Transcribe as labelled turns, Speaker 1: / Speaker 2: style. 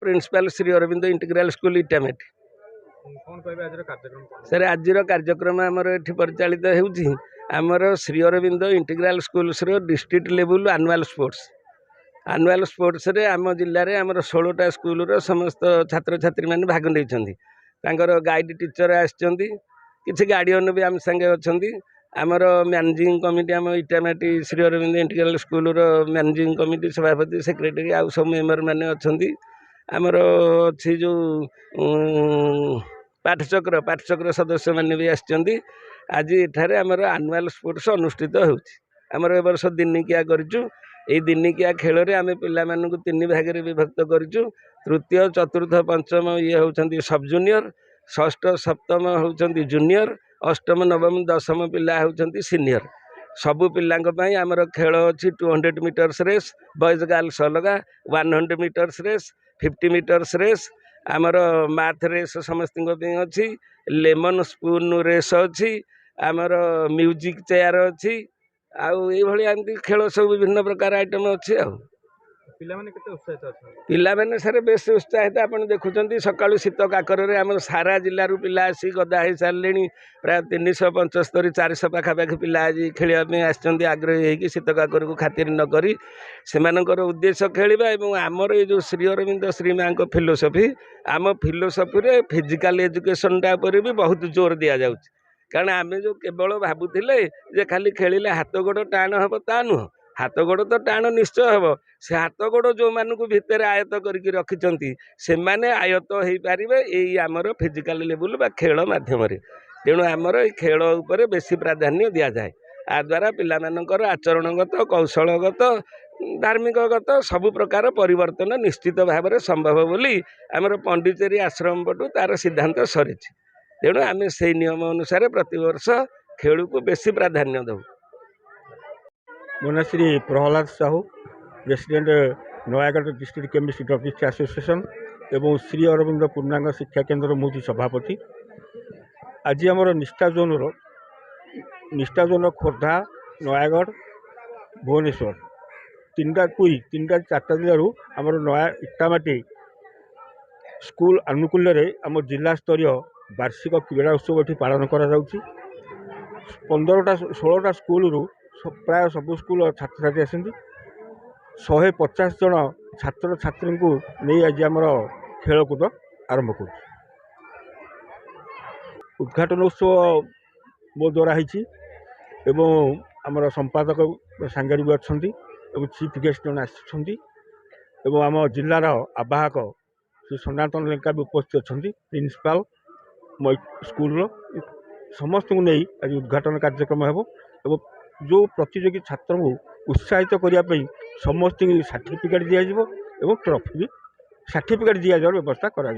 Speaker 1: Principal Shri Aurobindo integral school Itamati. Sir आज कार्यक्रम आमर ये परिचालित होमर Shri Aurobindo integral schools district level annual sports रे आम जिले में आमर 16टा स्कूल समस्त छात्र छात्री मैंने भाग नहीं गाइड टीचर आसछंती किसी गार्डियन भी आम संगे अच्छा आमर मैनेजिंग कमिटी आम Itamati Shri Aurobindo integral school managing committee सभापति सेक्रेटरी आउ सब मेम्बर मैंने अच्छा आमर अच्छी जो पाठचक्र सदस्य मैंने भी आसछंती। आज एठारे आमर आनुआल स्पोर्ट्स अनुष्ठित होमर ए वर्ष दिनिकिया करूँ। यही दिनिकिया खेल में आम पिलाମାନଙ୍କୁ 3 भाग में विभक्त करूँ। तृतीय चतुर्थ पंचम ये होती सब जूनियर, षष्ठ सप्तम होती जूनियर, अष्टम नवम दशम पिला होती सीनियर। सबु पिलांपाई आमर खेल अच्छी 200 मीटर्स रेस बॉयज गर्ल्स अलग, 100 मीटर्स रेस, 50 मीटर्स रेस, आमर मैथ रेस समस्त अच्छी, लेमन स्पून रेस अच्छी, आमर म्यूजिक चेयर अच्छी आमती खेल सब विभिन्न प्रकार आइटम अच्छी पिलाने सर बेस उत्साहित आप देखुं सका शीत काकर आम सारा जिलूर पिला आसी गदा हो सारे प्राय 375 400 पाखापाखि पिला आज खेलने आग्रही होगी शीत काकर को खातिर नक से उद्देश्य खेलवा और आमर ये जो श्री अरविंद श्री माँ फिलोसफी आम फिलोसफी फिजिकल एजुकेशन टाइप भी बहुत जोर दि जाऊँ। कारण आम जो केवल भावुले जे खाली खेलिले हाथ गोड़ टाण हम ता नुह, हाथ गोड़ तो टाण निश्चय हम से हाथ गोड़ जो मानक भितर आयत्त करके रखिंट से मैंने आयत्त हो पारे यही आमर फिजिकल लेवल बा खेल मध्यम तेणु आमर ये खेल उपर बेसी प्राधान्य दि जाए। आ द्वारा पिलामानकर आचरणगत कौशलगत धार्मिकगत सबु प्रकार परिवर्तन निश्चित भाव में संभव बोली आमर पंडिचेरी आश्रम पटू तार सिद्धांत सरी। तेणु आम से नियम अनुसार प्रति वर्ष खेल को बेसी प्राधान्य दौ।
Speaker 2: Mona Shri Prahlad Sahu president Nayagarh district chemistry druggist association एवं श्री अरविंद पूर्णांग शिक्षा केन्द्र मुझी सभापति। आज आमर निष्ठा जोन खोर्धा नयागढ़ भुवनेश्वर 3टा पुरी 3टा 4टा जिलूर आमर नया इटामाटी स्कूल आनुकूल्य आम जिला स्तरीय वार्षिक क्रीड़ा उत्सव ये पालन कर 16टा स्कूल प्राय सब स्कूल छात्र छात्री आसती 150 जन छात्र छात्री को नहीं आज आमर खेलकूद आरंभ कर उद्घाटन उत्सव मो द्वारा एवं आमर संपादक सांगे भी अच्छा चीफ गेस्ट जन आसछंती एवं आम जिलार आवाहक श्री सनातन लेंका भी उपस्थित अच्छा प्रिंसिपाल स्कूल समस्त को नहीं आज उद्घाटन कार्यक्रम हो जो प्रतियोगी छात्र को उत्साहित करने समस्त सर्टिफिकेट दिज्व ट्रॉफी भी सर्टिफिकेट दि व्यवस्था करा